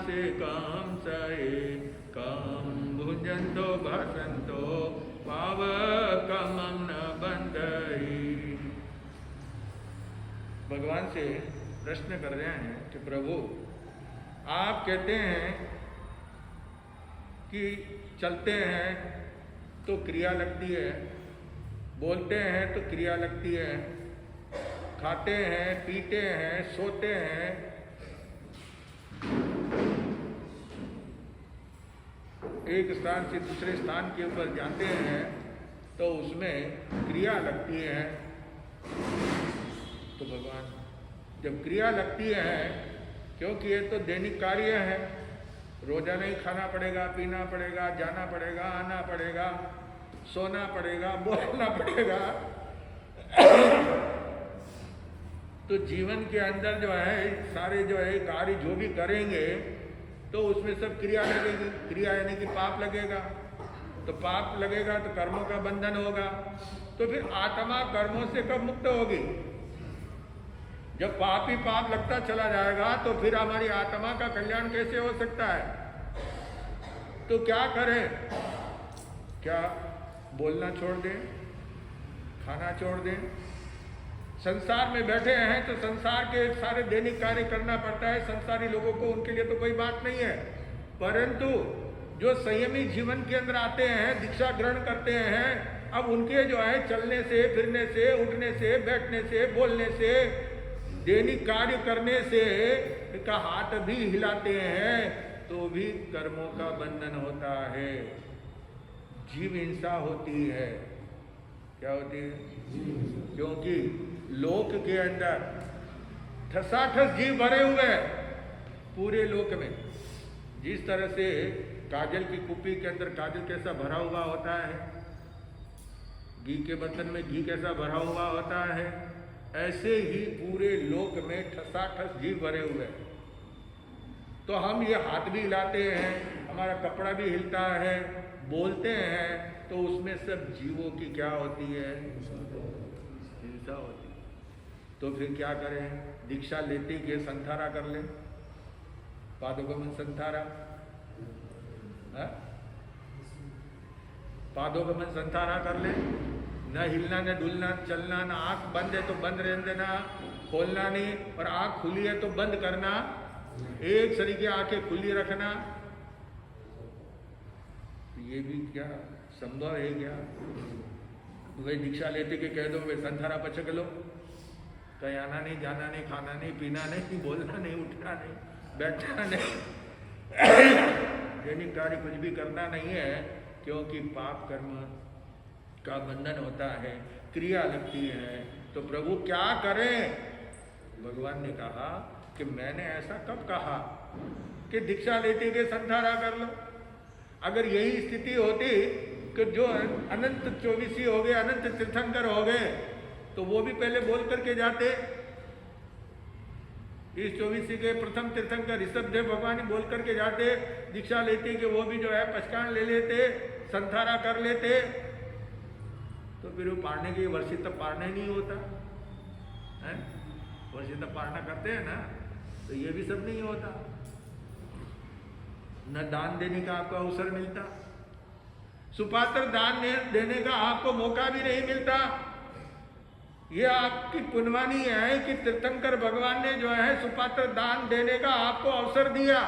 से काम सहे काम भुंजंतो भाषंतो पावकमं न बंधई। भगवान से प्रश्न कर रहे हैं कि प्रभु आप कहते हैं कि चलते हैं तो क्रिया लगती है, बोलते हैं तो क्रिया लगती है, खाते हैं पीते हैं सोते हैं, एक स्थान से दूसरे स्थान के ऊपर जाते हैं तो उसमें क्रिया लगती है। तो भगवान जब क्रिया लगती है, क्योंकि ये तो दैनिक कार्य है, रोजाना ही खाना पड़ेगा, पीना पड़ेगा, जाना पड़ेगा, आना पड़ेगा, सोना पड़ेगा, बोलना पड़ेगा, तो जीवन के अंदर जो है सारे जो है कार्य जो भी करेंगे तो उसमें सब क्रिया लगेगी। क्रिया यानी कि पाप लगेगा, तो पाप लगेगा तो कर्मों का बंधन होगा। तो फिर आत्मा कर्मों से कब मुक्त होगी? जब पाप ही पाप लगता चला जाएगा तो फिर हमारी आत्मा का कल्याण कैसे हो सकता है? तो क्या करें? क्या बोलना छोड़ दें, खाना छोड़ दें? संसार में बैठे हैं तो संसार के सारे दैनिक कार्य करना पड़ता है। संसारी लोगों को उनके लिए तो कोई बात नहीं है, परंतु जो संयमी जीवन के अंदर आते हैं, दीक्षा ग्रहण करते हैं, अब उनके जो है चलने से, फिरने से, उठने से, बैठने से, बोलने से, दैनिक कार्य करने से, का हाथ भी हिलाते हैं तो भी कर्मों का बंधन होता है, जीव हिंसा होती है। क्या होती है? क्योंकि लोक के अंदर ठसाठस जीव भरे हुए हैं पूरे लोक में। जिस तरह से काजल की कुप्पी के अंदर काजल कैसा भरा हुआ होता है, घी के बर्तन में घी कैसा भरा हुआ होता है, ऐसे ही पूरे लोक में ठसाठस जीव भरे हुए हैं। तो हम ये हाथ भी हिलाते हैं, हमारा कपड़ा भी हिलता है, बोलते हैं, तो उसमें सब जीवों की क्या होती है? हिंसा होती है। तो फिर क्या करें? दीक्षा लेते के संथारा कर लें, पादोगमन संथारा, पादोगमन संथारा कर ले। न हिलना, न डुलना, चलना, न आंख बंद है तो बंद रहने देना, खोलना नहीं, और आंख खुली है तो बंद करना, एक सरीके आंखें खुली रखना। ये भी क्या संभव है? क्या वही दीक्षा लेते के कह दो वे संथारा पचक लो, कहीं आना नहीं, जाना नहीं, खाना नहीं, पीना नहीं, बोलना नहीं, उठना नहीं, बैठना नहीं, दैनिक कार्य कुछ भी करना नहीं है, क्योंकि पाप कर्म का बंधन होता है, क्रिया लगती है। तो प्रभु क्या करें? भगवान ने कहा कि मैंने ऐसा कब कहा कि दीक्षा लेते के संथारा कर लो? अगर यही स्थिति होती कि जो अनंत 24 हो गए, अनंत तीर्थंकर हो गए, तो वो भी पहले बोल करके जाते। इस 24 के प्रथम तीर्थंकर ऋषभदेव भगवान ही बोल करके जाते, दीक्षा लेते कि वो भी जो है पचकान ले लेते, संथारा कर लेते, तो फिर वो पारने के वर्षित पारना ही नहीं होता है। वर्षित पारना करते हैं ना, तो ये भी सब नहीं होता। न दान देने का आपको अवसर मिलता, सुपात्र दान देने का आपको मौका भी नहीं मिलता। ये आपकी पुण्यवानी है कि तीर्थंकर भगवान ने जो है सुपात्र दान देने का आपको अवसर दिया,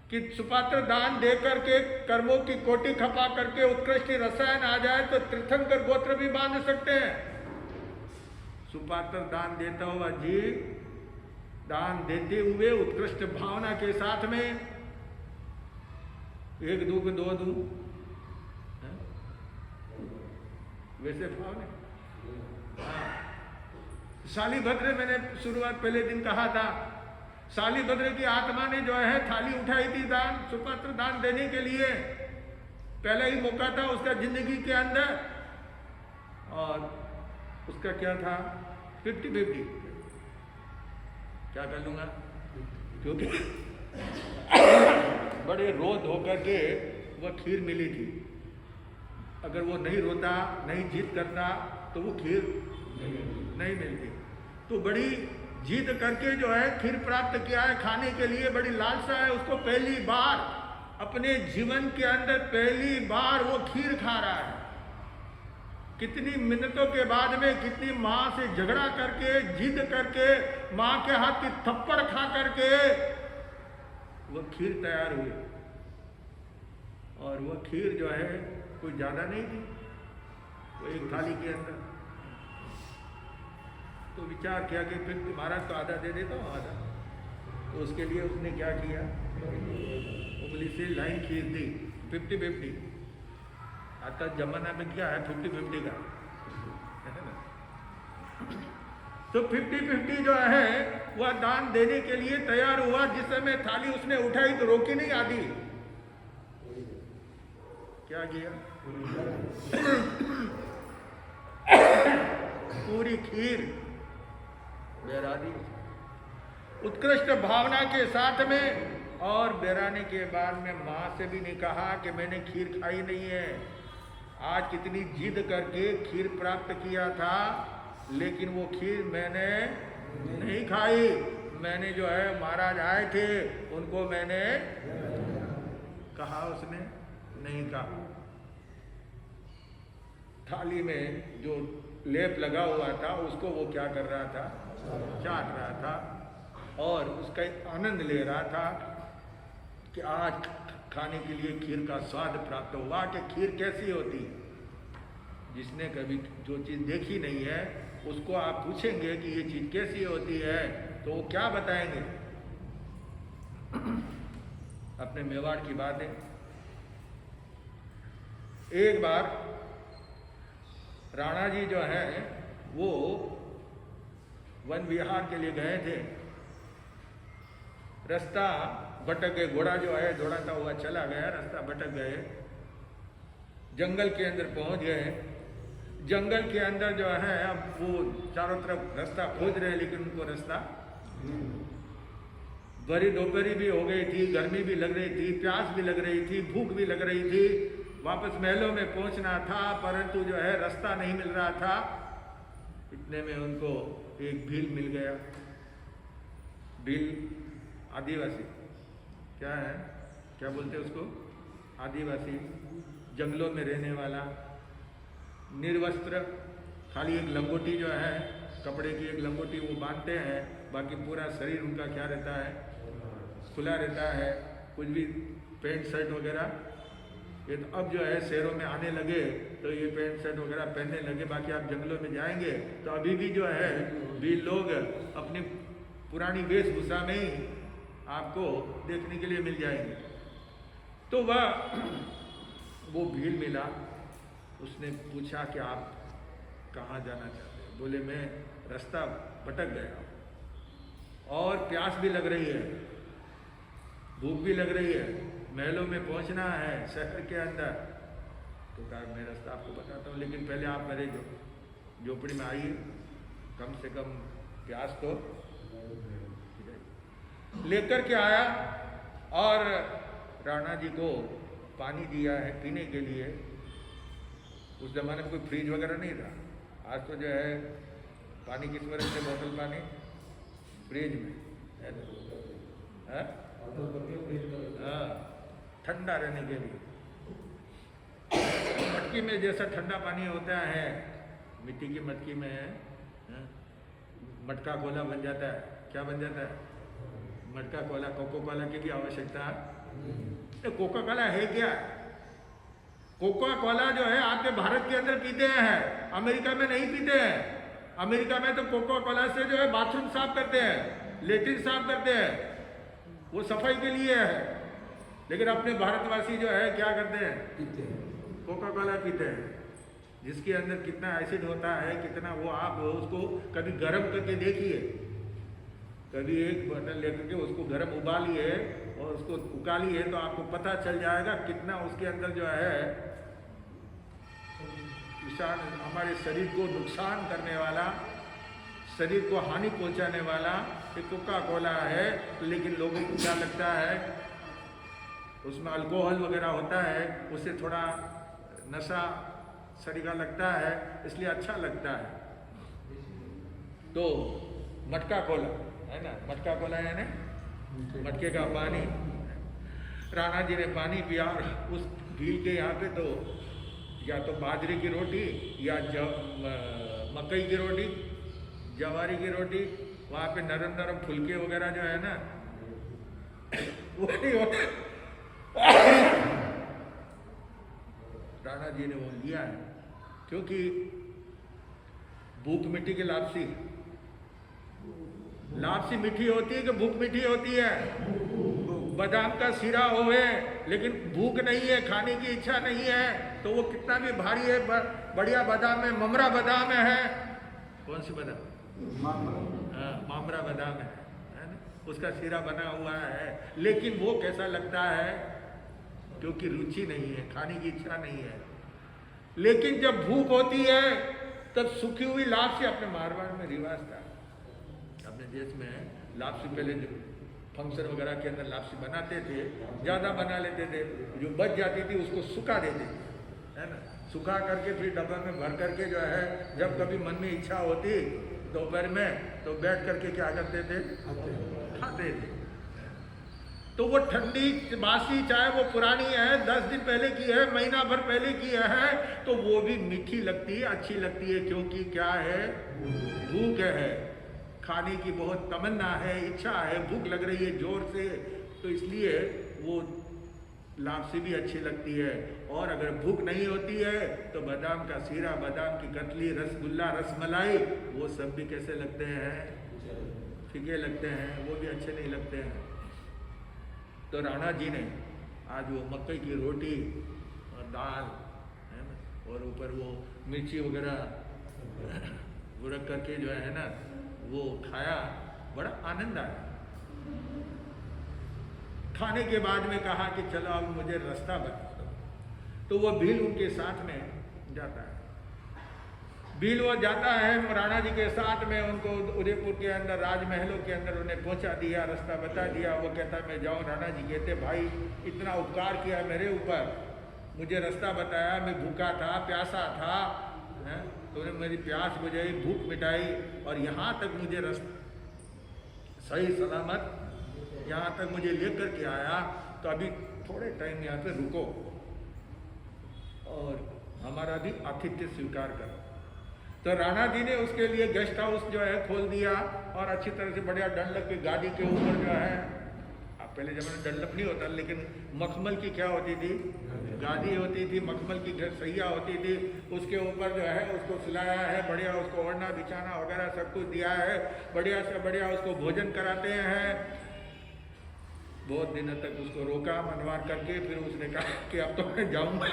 कि सुपात्र दान देकर के कर्मों की कोटि खपा करके उत्कृष्ट रसायन आ जाए तो तीर्थंकर गोत्र भी बांध सकते हैं। सुपात्र दान देता हुआ जीव, दान देते हुए उत्कृष्ट भावना के साथ में, एक दो को दो दूं, वैसे भाव नहीं। शालिभद्र, मैंने शुरुआत पहले दिन कहा था, शालिभद्र की आत्मा ने जो है थाली उठाई थी दान, सुपात्र दान देने के लिए। पहले ही मौका था उसका जिंदगी के अंदर, और उसका क्या था? 50-50, क्या कर लूंगा, क्योंकि बड़े रोध होकर के वह खीर मिली थी। अगर वो नहीं रोता, नहीं जीत करता, तो वो खीर नहीं मिलती। तो बड़ी जिद करके जो है खीर प्राप्त किया है खाने के लिए, बड़ी लालसा है उसको, पहली बार अपने जीवन के अंदर पहली बार वो खीर खा रहा है। कितनी मिन्नतों के बाद में, कितनी माँ से झगड़ा करके, जिद करके, माँ के हाथ की थप्पड़ खा करके वो खीर तैयार हुई। और वो खीर जो है कोई ज्यादा नहीं थी, वो एक थाली के अंदर। तो विचार किया कि फिर महाराज तो आधा दे देता हूँ, आधा। तो उसके लिए उसने क्या किया, उंगली से लाइन खींच दी, 50-50। आज का जमाना में क्या है 50-50 का, है ना। तो 50-50 जो है वह दान देने के लिए तैयार हुआ। जिस समय थाली उसने उठाई तो रोकी नहीं आधी, क्या किया, पूरी खीर बेरा दी उत्कृष्ट भावना के साथ में। और बेराने के बाद में माँ से भी नहीं कहा कि मैंने खीर खाई नहीं है, आज कितनी जिद करके खीर प्राप्त किया था, लेकिन वो खीर मैंने नहीं खाई। मैंने जो है महाराज आए थे उनको मैंने कहा, उसने नहीं कहा। थाली में जो लेप लगा हुआ था उसको वो क्या कर रहा था, चाट रहा था और उसका आनंद ले रहा था कि आज खाने के लिए खीर का स्वाद प्राप्त हुआ कि खीर कैसी होती है। जिसने कभी जो चीज़ देखी नहीं है उसको आप पूछेंगे कि ये चीज़ कैसी होती है तो वो क्या बताएंगे। अपने मेवाड़ की बात है, एक बार राणा जी जो है वो वन विहार के लिए गए थे। रास्ता भटक गए, घोड़ा जो है दौड़ाता हुआ चला गया, रास्ता भटक गए, जंगल के अंदर पहुंच गए। जंगल के अंदर जो है अब वो चारों तरफ रास्ता खोज रहे लेकिन उनको रास्ता, बड़ी दोपहरी भी हो गई थी, गर्मी भी लग रही थी, प्यास भी लग रही थी, भूख भी लग रही थी, वापस महलों में पहुंचना था परंतु जो है रास्ता नहीं मिल रहा था। इतने में उनको एक भील मिल गया। भील आदिवासी क्या है, क्या बोलते हैं उसको, आदिवासी, जंगलों में रहने वाला, निर्वस्त्र, खाली एक लंगोटी जो है कपड़े की एक लंगोटी वो बांधते हैं, बाकी पूरा शरीर उनका क्या रहता है, खुला रहता है, कुछ भी पैंट शर्ट वगैरह। ये तो अब जो है शहरों में आने लगे तो ये पैंट शर्ट वगैरह पहनने लगे, बाकी आप जंगलों में जाएंगे तो अभी भी जो है भी लोग अपनी पुरानी वेशभूषा में ही आपको देखने के लिए मिल जाएंगे। तो वो भीड़ मिला, उसने पूछा कि आप कहाँ जाना चाहते हैं। बोले मैं रास्ता भटक गया और प्यास भी लग रही है, भूख भी लग रही है, महलों में पहुंचना है शहर के अंदर। तो कहा मैं रास्ता आपको बताता हूँ लेकिन पहले आप मेरे झोपड़ी में आइए, कम से कम प्यास तो लेकर के आया। और राणा जी को पानी दिया है पीने के लिए। उस जमाने में कोई फ्रिज वगैरह नहीं था, आज तो जो है पानी किस वजह से, बोतल पानी फ्रिज में है ना, हाँ, ठंडा रहने के लिए। मटकी में जैसा ठंडा पानी होता है, मिट्टी की मटकी में है, मटका कोला बन जाता है। क्या बन जाता है, मटका कोला। कोको कोला की भी आवश्यकता है। कोका कोला है क्या, कोका कोला जो है आपके भारत के अंदर पीते हैं, अमेरिका में नहीं पीते हैं। अमेरिका में तो कोका कोला से जो है बाथरूम साफ करते हैं, लेट्रिन साफ करते हैं, वो सफाई के लिए है। लेकिन अपने भारतवासी जो है क्या करते हैं, पीते हैं, कोका कोला पीते हैं, जिसके अंदर कितना एसिड होता है, कितना वो, आप उसको कभी गर्म करके देखिए, कभी एक बर्तन लेकर के उसको गर्म उबालिए और उसको उकालिए तो आपको पता चल जाएगा कितना उसके अंदर जो है हमारे शरीर को नुकसान करने वाला, शरीर को हानि पहुंचाने वाला ये कोका कोला है। लेकिन लोगों को क्या लगता है, उसमें अल्कोहल वगैरह होता है, उससे थोड़ा नशा शरीर का लगता है, इसलिए अच्छा लगता है। तो मटका कोला है ना, मटका कोला यानी मटके का पानी। राणा जी ने पानी पिया और उस भील के यहाँ पे तो या तो बाजरे की रोटी या मकई की रोटी, जवारी की रोटी, वहाँ पे नरम नरम फुलके वगैरह जो है ना वो नहीं होते। राणा जी ने वो लिया है क्योंकि भूख मिट्टी की लापसी, लापसी मीठी होती है कि भूख मीठी होती है? बादाम का सीरा होवे लेकिन भूख नहीं है, खाने की इच्छा नहीं है, तो वो कितना भी भारी है, बढ़िया बादाम है, ममरा बादाम है, कौन सी बादाम? मामरा बादाम है ना, उसका सीरा बना हुआ है, लेकिन वो कैसा लगता है? क्योंकि रुचि नहीं है, खाने की इच्छा नहीं है। लेकिन जब भूख होती है तब सूखी हुई लापसी, अपने मारवाड़ में रिवाज था, अपने देश में लापसी पहले जो फंक्शन वगैरह के अंदर लापसी बनाते थे, ज़्यादा बना लेते थे, जो बच जाती थी उसको सुखा देते थे, है ना, सुखा करके फिर डब्बा में भर करके जो है जब कभी मन में इच्छा होती दोपहर में तो बैठ करके क्या करते थे? खाते थे। तो वो ठंडी बासी चाहे वो पुरानी है, 10 दिन पहले की है, महीना भर पहले की है, तो वो भी मीठी लगती है, अच्छी लगती है, क्योंकि क्या है? भूख है, खाने की बहुत तमन्ना है, इच्छा है, भूख लग रही है जोर से, तो इसलिए वो लापसी भी अच्छी लगती है। और अगर भूख नहीं होती है तो बादाम का सीरा, बादाम की कतली, रसगुल्ला, रसमलाई, वो सब भी कैसे लगते हैं? फीके लगते हैं, वो भी अच्छे नहीं लगते हैं। तो राणा जी ने आज वो मकई की रोटी और दाल है ना, और ऊपर वो मिर्ची वगैरह बुरक करके जो है ना वो खाया, बड़ा आनंद आया। खाने के बाद में कहा कि चलो अब मुझे रास्ता बता दो, तो वो भील उनके साथ में जाता है। भील वो जाता है राणा जी के साथ में, उनको उदयपुर के अंदर राजमहलों के अंदर उन्हें पहुंचा दिया, रास्ता बता दिया। वो कहता मैं जाऊं? राणा जी कहते भाई इतना उपकार किया मेरे ऊपर, मुझे रास्ता बताया, मैं भूखा था, प्यासा था, तूने मेरी प्यास बुझाई, भूख मिटाई, और यहाँ तक मुझे सही सलामत यहाँ तक मुझे लेकर के आया, तो अभी थोड़े टाइम यहाँ पे रुको और हमारा भी आतिथ्य स्वीकार करो। तो राणा जी ने उसके लिए गेस्ट हाउस जो है खोल दिया, और अच्छी तरह से बढ़िया डंडक की गाड़ी के ऊपर जो है, अब पहले जमाने में डंडक नहीं होता, लेकिन मखमल की क्या होती थी? गादी होती थी, मखमल की सैया होती थी, उसके ऊपर जो है उसको सुलाया है, बढ़िया उसको ओढ़ना बिछाना वगैरह सब कुछ दिया है, बढ़िया से बढ़िया उसको भोजन कराते हैं। बहुत दिनों तक उसको रोका मनवार करके, फिर उसने कहा कि अब तो मैं जाऊंगा,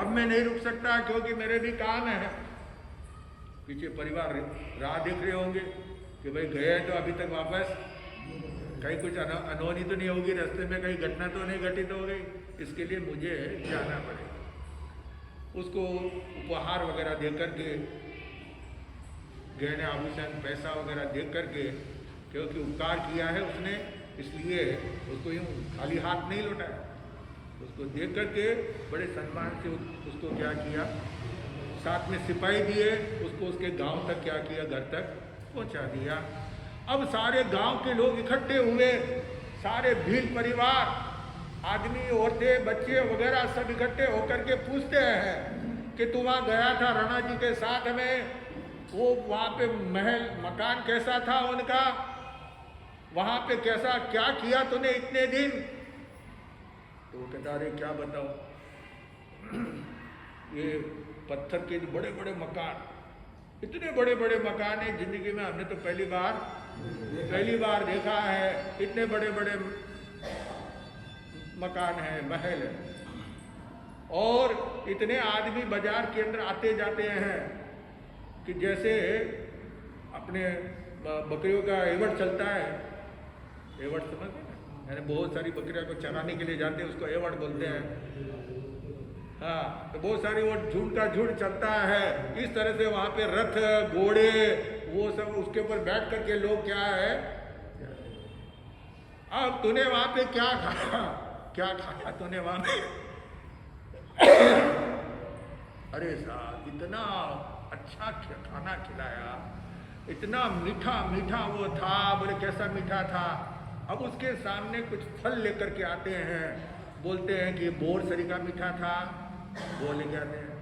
अब मैं नहीं रुक सकता, क्योंकि मेरे भी काम है। पीछे परिवार राह देख रहे होंगे कि भाई गए तो अभी तक वापस कहीं कुछ अनहोनी तो नहीं होगी, रास्ते में कहीं घटना तो नहीं घटित हो गई, इसके लिए मुझे जाना पड़ेगा। उसको उपहार वगैरह दे करके, गहने आभूषण पैसा वगैरह दे करके, क्योंकि उपकार किया है उसने, इसलिए उसको यूँ खाली हाथ नहीं लौटाया, उसको देख करके बड़े सम्मान से उसको क्या किया, साथ में सिपाही दिए, उसको उसके गांव तक क्या किया, घर तक पहुंचा दिया। अब सारे गांव के लोग इकट्ठे हुए, सारे भील परिवार, आदमी, औरतें, बच्चे वगैरह सब इकट्ठे होकर के पूछते हैं कि तू वहाँ गया था राणा जी के साथ में, वो वहाँ पे महल मकान कैसा था उनका, वहाँ पे कैसा क्या किया तूने इतने दिन? तो वो कहता अरे क्या बताओ, ये पत्थर के बड़े बड़े मकान, इतने बड़े बड़े मकान है, जिंदगी में हमने तो पहली बार देखा है, इतने बड़े बड़े मकान है, महल है, और इतने आदमी बाजार के अंदर आते जाते हैं कि जैसे अपने बकरियों का एवट चलता है, एवट समझ, यानी बहुत सारी बकरियों को चराने के लिए जाते हैं, उसको एवट बोलते हैं। हाँ, तो बहुत सारी वो झुंड का झुंड चलता है, इस तरह से वहाँ पे रथ, घोड़े, वो सब उसके ऊपर बैठ करके लोग क्या है। अब तूने वहाँ पे क्या खाया तूने वहाँ पे? अरे साहब इतना अच्छा खाना खिलाया, इतना मीठा मीठा वो था। बोले कैसा मीठा था? अब उसके सामने कुछ फल लेकर के आते हैं, बोलते हैं कि बोर सरीका मीठा था, वो लेके आते हैं।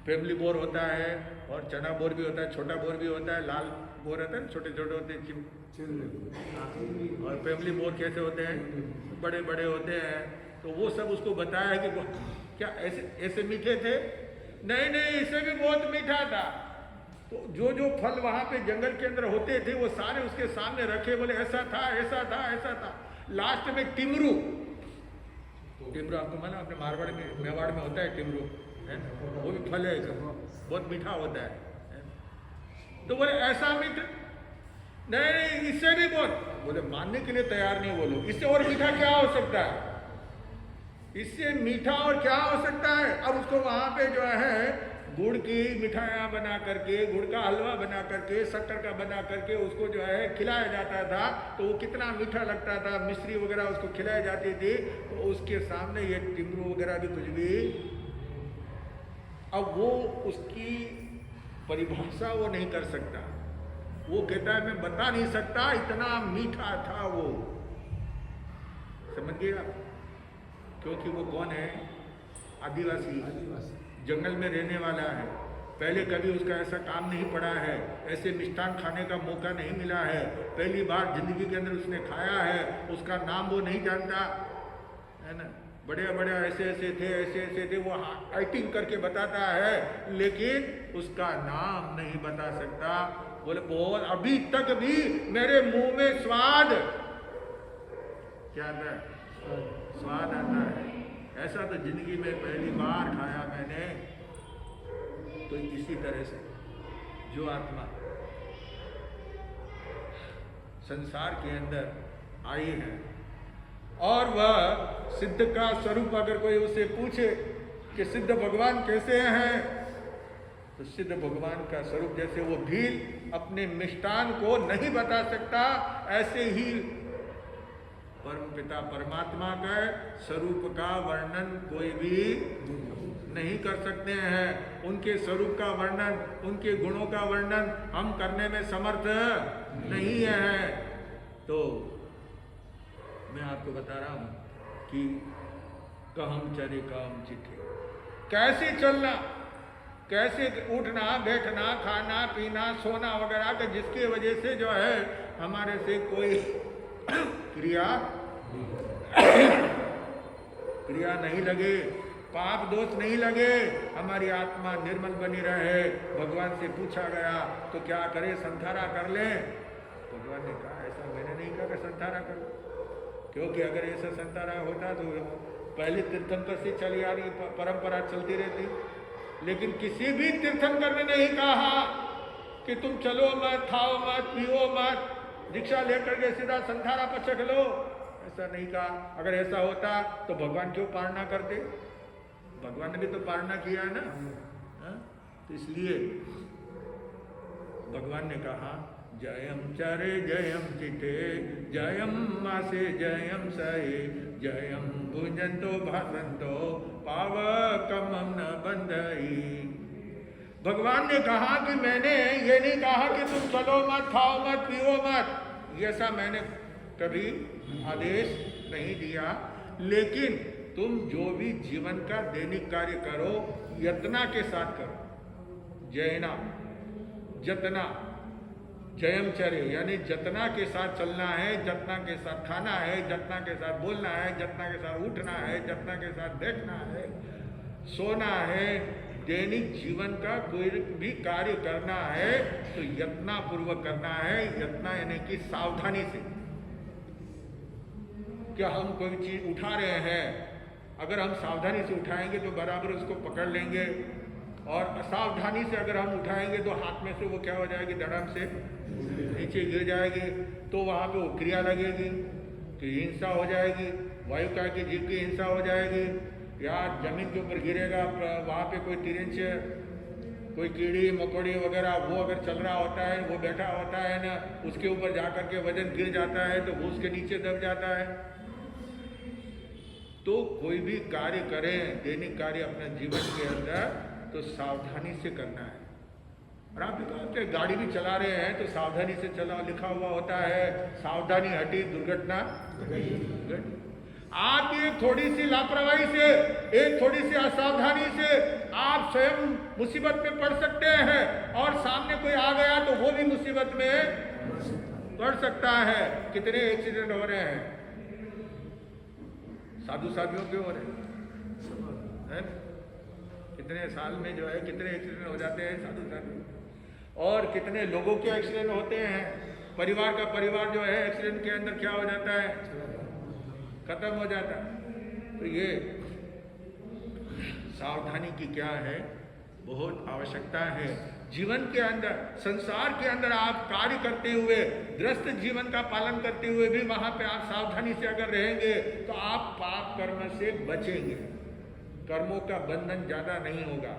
फैमिली बोर होता है और चना बोर भी होता है, छोटा बोर भी होता है, लाल बोर होता है, छोटे छोटे होते हैं। और फैमिली बोर कैसे होते हैं? बड़े बड़े होते हैं। तो वो सब उसको बताया कि क्या ऐसे ऐसे मीठे थे? नहीं नहीं, इससे भी बहुत मीठा था। तो जो जो फल वहां पे जंगल के अंदर होते थे वो सारे उसके सामने रखे, बोले ऐसा था ऐसा था ऐसा था। लास्ट में टिमरू, टिमरू आपको माना अपने मारवाड़ में मेवाड़ में होता है टिमरू, है वो भी फल है, बहुत मीठा होता है। तो बोले ऐसा मीठा? नहीं नहीं, इससे भी बहुत। बोले मानने के लिए तैयार नहीं वो लोग। इससे और मीठा क्या हो सकता है? इससे मीठा और क्या हो सकता है? अब उसको वहां पे जो है गुड़ की मिठाइयाँ बना करके, गुड़ का हलवा बना करके, शक्कर का बना करके उसको जो है खिलाया जाता था। तो वो कितना मीठा लगता था, मिश्री वगैरह उसको खिलाई जाती थी। तो उसके सामने ये टिमरू वगैरह भी कुछ भी, अब वो उसकी परिभाषा वो नहीं कर सकता। वो कहता है मैं बता नहीं सकता, इतना मीठा था वो। समझ गए आप? क्योंकि वो कौन है? आदिवासी, जंगल में रहने वाला है। पहले कभी उसका ऐसा काम नहीं पड़ा है, ऐसे मिष्ठान खाने का मौका नहीं मिला है, पहली बार जिंदगी के अंदर उसने खाया है। उसका नाम वो नहीं जानता है ना। बड़े बड़े ऐसे ऐसे थे, वो एक्टिंग करके बताता है, लेकिन उसका नाम नहीं बता सकता। बोले बहुत, अभी तक भी मेरे मुंह में स्वाद क्या आता है? स्वाद आता है। ऐसा तो जिंदगी में पहली बार खाया मैंने। तो इसी तरह से जो आत्मा संसार के अंदर आई है और वह सिद्ध का स्वरूप अगर कोई उसे पूछे कि सिद्ध भगवान कैसे हैं, तो सिद्ध भगवान का स्वरूप जैसे वो भील अपने मिष्टान को नहीं बता सकता, ऐसे ही परम पिता परमात्मा का स्वरूप का वर्णन कोई भी नहीं कर सकते हैं। उनके स्वरूप का वर्णन, उनके गुणों का वर्णन हम करने में समर्थ नहीं है। तो मैं आपको बता रहा हूं कि कहम चरे कहम चिठे, कैसे चलना, कैसे उठना बैठना खाना पीना सोना वगैरह का, जिसकी वजह से जो है हमारे से कोई क्रिया नहीं लगे, पाप दोष नहीं लगे, हमारी आत्मा निर्मल बनी रहे। भगवान से पूछा गया तो क्या करे? संधारा कर ले। भगवान ने कहा ऐसा मैंने नहीं कहा कि संधारा करो, क्योंकि अगर ऐसा संधारा होता तो पहले तीर्थंकर से चली आ रही परंपरा चलती रहती। लेकिन किसी भी तीर्थंकर ने नहीं कहा कि तुम चलो मत, खाओ मत, पियो मत, दीक्षा लेकर के सीधा संधारा पर चख लो, ऐसा नहीं कहा। अगर ऐसा होता तो भगवान क्यों पालना करते? भगवान ने भी तो पालना किया है ना। तो इसलिए भगवान ने कहा जयम चरे जयम चिते जयम मासे जयम सहे जयम भुजंतो भासंतो पावकम न बंधई। भगवान ने कहा कि मैंने ये नहीं कहा कि तुम चलो मत, खाओ मत, पियो मत, ऐसा मैंने कभी आदेश नहीं दिया। लेकिन तुम जो भी जीवन का दैनिक कार्य करो यत्ना के साथ करो। जयना, जतना, जयमचर्य यानी जतना के साथ चलना है, जतना के साथ खाना है, जतना के साथ बोलना है, जतना के साथ उठना है, जतना के साथ बैठना है, सोना है। दैनिक जीवन का कोई भी कार्य करना है तो यत्ना पूर्वक करना है। यत्ना यानी कि सावधानी से। क्या हम कोई चीज उठा रहे हैं, अगर हम सावधानी से उठाएंगे तो बराबर उसको पकड़ लेंगे, और असावधानी से अगर हम उठाएंगे तो हाथ में से वो क्या हो जाएगी, धड़म से नीचे गिर जाएगी, तो वहां पे वो क्रिया लगेगी, तो हिंसा हो जाएगी, वायु का की जीव की हिंसा हो जाएगी, या जमीन के ऊपर गिरेगा, वहां पे कोई तिरंच, कोई कीड़ी मकोड़ी वगैरह वो अगर चल रहा होता है, वो बैठा होता है ना, उसके ऊपर जाकर के वजन गिर जाता है तो वो उसके नीचे दब जाता है। तो कोई भी कार्य करें, दैनिक कार्य अपने जीवन के अंदर, तो सावधानी से करना है। और आप भी गाड़ी भी चला रहे हैं तो सावधानी से चलाओ, लिखा हुआ होता है सावधानी हटी दुर्घटना घटी। आप एक थोड़ी सी लापरवाही से, एक थोड़ी सी असावधानी से आप स्वयं मुसीबत में पड़ सकते हैं, और सामने कोई आ गया तो वो भी मुसीबत में पड़ सकता है। कितने एक्सीडेंट हो रहे हैं, साधु साधियों के हो रहे हैं, कितने साल में जो है कितने एक्सीडेंट हो जाते हैं साधु साधु, और कितने लोगों के एक्सीडेंट होते हैं। परिवार का परिवार जो है एक्सीडेंट के अंदर क्या हो जाता है, खत्म हो जाता है। तो ये सावधानी की क्या है, बहुत आवश्यकता है। जीवन के अंदर, संसार के अंदर आप कार्य करते हुए, ग्रस्त जीवन का पालन करते हुए भी वहां पे आप सावधानी से अगर रहेंगे तो आप पाप कर्म से बचेंगे, कर्मों का बंधन ज्यादा नहीं होगा,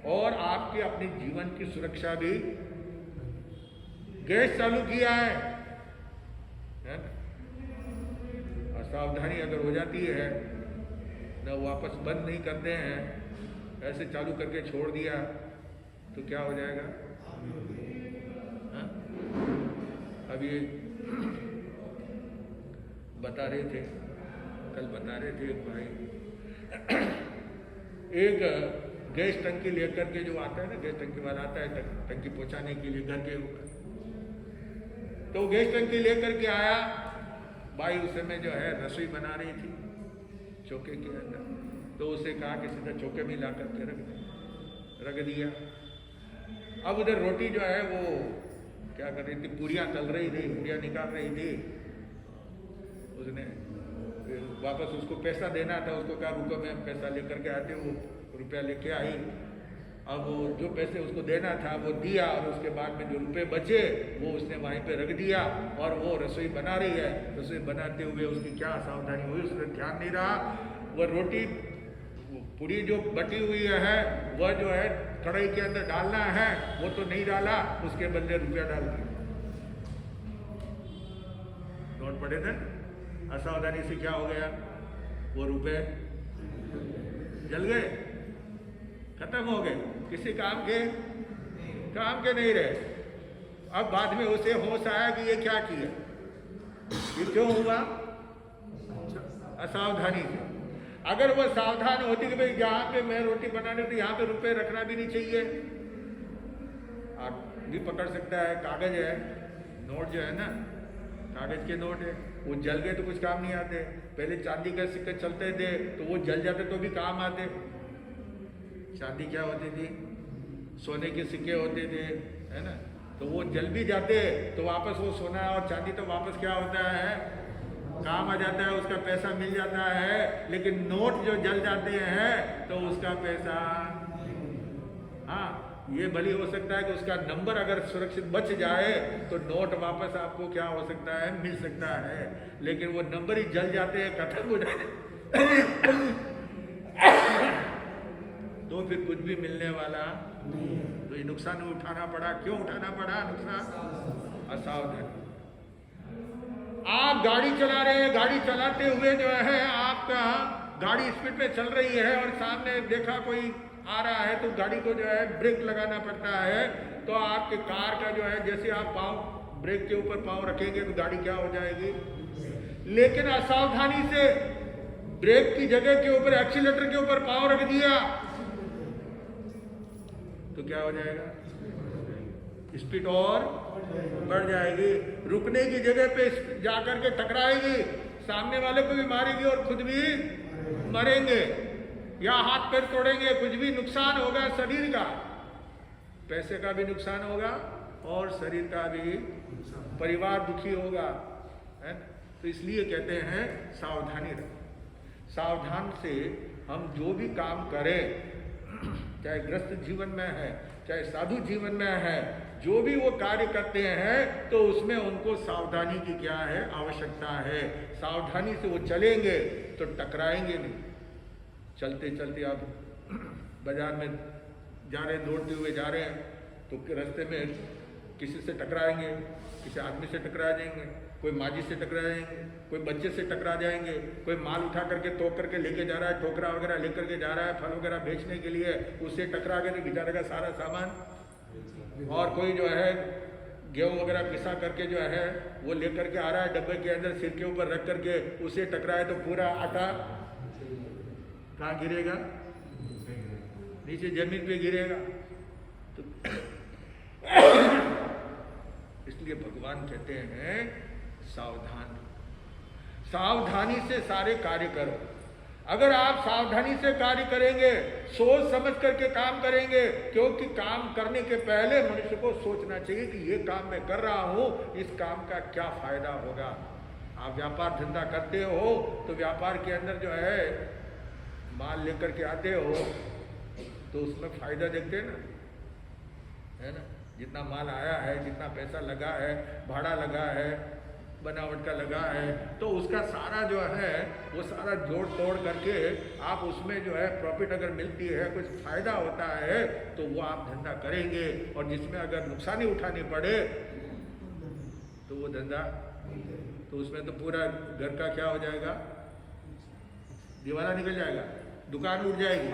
और आपके अपने जीवन की सुरक्षा भी। गैस चालू किया है और सावधानी अगर हो जाती है ना, वापस बंद नहीं करते हैं, ऐसे चालू करके छोड़ दिया तो क्या हो जाएगा। अब ये बता रहे थे, कल बता रहे थे एक भाई, एक गैस टंकी लेकर के जो आता है ना, गैस टंकी वाला आता है टंकी पहुंचाने के लिए घर के ऊपर, तो गैस टंकी लेकर के आया। भाई उस समय जो है रसोई बना रही थी चौके के अंदर, तो उसे कहा कि सीधा चौके में ला करके रख दिया। अब उधर रोटी जो है वो क्या कर रही थी, पूरियां तल रही थी, पूरियां निकाल रही थी। उसने वापस उसको पैसा देना था, उसको कहा रुको मैं पैसा लेकर के आती हूँ, रुपया लेके आई। अब वो जो पैसे उसको देना था वो दिया, और उसके बाद में जो रुपए बचे वो उसने वहीं पे रख दिया, और वो रसोई बना रही है। रसोई बनाते हुए उसकी क्या सावधानी हुई, उसने ध्यान नहीं रहा। वह रोटी पूरी जो बटी हुई है वह जो है कढ़ाई के अंदर डालना है, वो तो नहीं डाला, उसके बदले रुपया डाल दिया। नोट पड़े थे, असावधानी से क्या हो गया, वो रुपए जल गए, खत्म हो गए, किसी काम के नहीं रहे। अब बाद में उसे होश आया कि ये क्या किया, ये क्यों हुआ, असावधानी से। अगर वो सावधान होती कि भाई यहाँ पे मैं रोटी बनाने तो यहाँ पे रुपए रखना भी नहीं चाहिए, आप भी पकड़ सकता है। कागज है, नोट जो है ना, कागज के नोट है, वो जल गए तो कुछ काम नहीं आते। पहले चांदी के सिक्के चलते थे तो वो जल जाते तो भी काम आते। चांदी क्या होती थी, सोने के सिक्के होते थे, है ना, तो वो जल भी जाते तो वापस वो सोना और चांदी तो वापस क्या होता है, काम आ जाता है, उसका पैसा मिल जाता है। लेकिन नोट जो जल जाते हैं तो उसका पैसा, हाँ, ये भली हो सकता है कि उसका नंबर अगर सुरक्षित बच जाए तो नोट वापस आपको क्या हो सकता है, मिल सकता है। लेकिन वो नंबर ही जल जाते हैं, खत्म हो जाते तो फिर कुछ भी मिलने वाला नहीं। तो ये नुकसान उठाना पड़ा। क्यों उठाना पड़ा नुकसान, असावधानी। आप गाड़ी चला रहे हैं, गाड़ी चलाते हुए जो है आपका गाड़ी स्पीड में चल रही है और सामने देखा कोई आ रहा है तो गाड़ी को जो है ब्रेक लगाना पड़ता है। तो आपके कार का जो है जैसे आप पाँव ब्रेक के ऊपर पाँव रखेंगे तो गाड़ी क्या हो जाएगी। लेकिन असावधानी से ब्रेक की जगह के ऊपर एक्सीलेटर के ऊपर पाँव रख दिया तो क्या हो जाएगा, स्पीड और बढ़ जाएगी। रुकने की जगह पे जाकर के टकराएगी, सामने वाले को भी मारेगी और खुद भी मरेंगे, या हाथ पैर तोड़ेंगे, कुछ भी नुकसान होगा शरीर का, पैसे का भी नुकसान होगा और शरीर का भी, परिवार दुखी होगा, है। तो इसलिए कहते हैं सावधानी रखें। सावधान से हम जो भी काम करें, चाहे ग्रस्त जीवन में है चाहे साधु जीवन में है, जो भी वो कार्य करते हैं तो उसमें उनको सावधानी की क्या है, आवश्यकता है। सावधानी से वो चलेंगे तो टकराएंगे नहीं। चलते चलते आप बाजार में जा रहे हैं, दौड़ते हुए जा रहे हैं तो रास्ते में किसी से टकराएंगे, किसी आदमी से टकरा जाएंगे, कोई माजी से टकरा जाएंगे, कोई बच्चे से टकरा जाएंगे, कोई माल उठा करके तोड़ करके लेके जा रहा है, ठोकरा वगैरह लेकर के जा रहा है फल वगैरह बेचने के लिए, उससे टकरा गए तो बेचारे का सारा सामान और कोई जो है गेहूँ वगैरह पिसा करके जो है वो लेकर के आ रहा है डब्बे के अंदर, सिर के ऊपर रख करके उसे टकराए तो पूरा आटा कहाँ गिरेगा? नीचे जमीन पे गिरेगा। तो इसलिए भगवान कहते हैं सावधान, सावधानी से सारे कार्य करो। अगर आप सावधानी से कार्य करेंगे, सोच समझ करके काम करेंगे, क्योंकि काम करने के पहले मनुष्य को सोचना चाहिए कि ये काम मैं कर रहा हूं, इस काम का क्या फायदा होगा। आप व्यापार धंधा करते हो तो व्यापार के अंदर जो है माल लेकर के आते हो तो उसमें फायदा देखते हैं ना, है ना? जितना माल आया है, जितना पैसा लगा है, भाड़ा लगा है, बनावट का लगा है, तो उसका सारा जो है वो सारा जोड़ तोड़ करके आप उसमें जो है प्रॉफिट अगर मिलती है, कुछ फायदा होता है तो वो आप धंधा करेंगे। और जिसमें अगर नुकसानी उठानी पड़े तो वो धंधा, तो उसमें तो पूरा घर का क्या हो जाएगा? दिवाला निकल जाएगा, दुकान उठ जाएगी।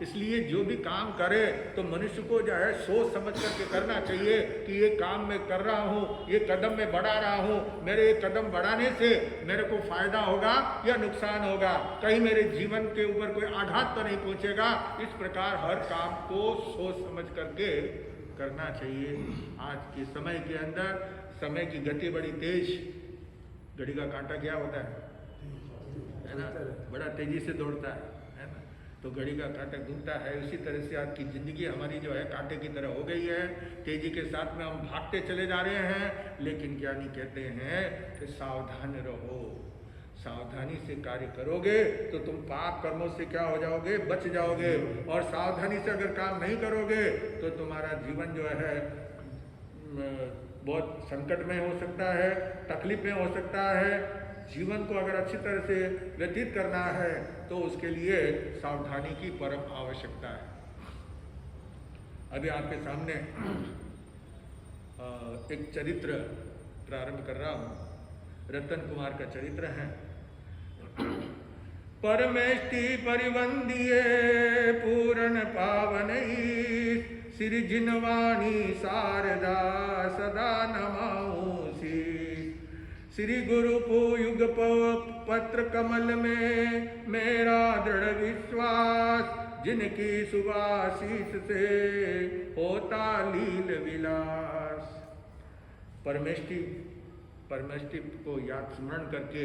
इसलिए जो भी काम करे तो मनुष्य को जो है सोच समझ करके करना चाहिए कि ये काम मैं कर रहा हूँ, ये कदम मैं बढ़ा रहा हूँ, मेरे ये कदम बढ़ाने से मेरे को फायदा होगा या नुकसान होगा, कहीं मेरे जीवन के ऊपर कोई आघात तो नहीं पहुँचेगा। इस प्रकार हर काम को सोच समझ करके करना चाहिए। आज के समय के अंदर समय की गति बड़ी तेज, घड़ी का कांटा क्या होता है ना, बड़ा तेजी से दौड़ता है ना? तो घड़ी का कांटा घूमता है, उसी तरह से आज की जिंदगी हमारी जो है कांटे की तरह हो गई है। तेजी के साथ में हम भागते चले जा रहे हैं, लेकिन ज्ञानी कहते हैं कि सावधान रहो। सावधानी से कार्य करोगे तो तुम पाप कर्मों से क्या हो जाओगे? बच जाओगे। और सावधानी से अगर काम नहीं करोगे तो तुम्हारा जीवन जो है बहुत संकट में हो सकता है, तकलीफ में हो सकता है। जीवन को अगर अच्छी तरह से व्यतीत करना है तो उसके लिए सावधानी की परम आवश्यकता है। अभी आपके सामने एक चरित्र प्रारंभ कर रहा हूँ, रतन कुमार का चरित्र है। परमेष्टि परिवंदिये पूर्ण पावन श्री जिनवाणी शारदा सदा नमाऊसी। श्री गुरु युग पत्र कमल में मेरा दृढ़ विश्वास, जिनकी सुभाषिष से होता लील विलास। परमेष्टि को याद स्मरण करके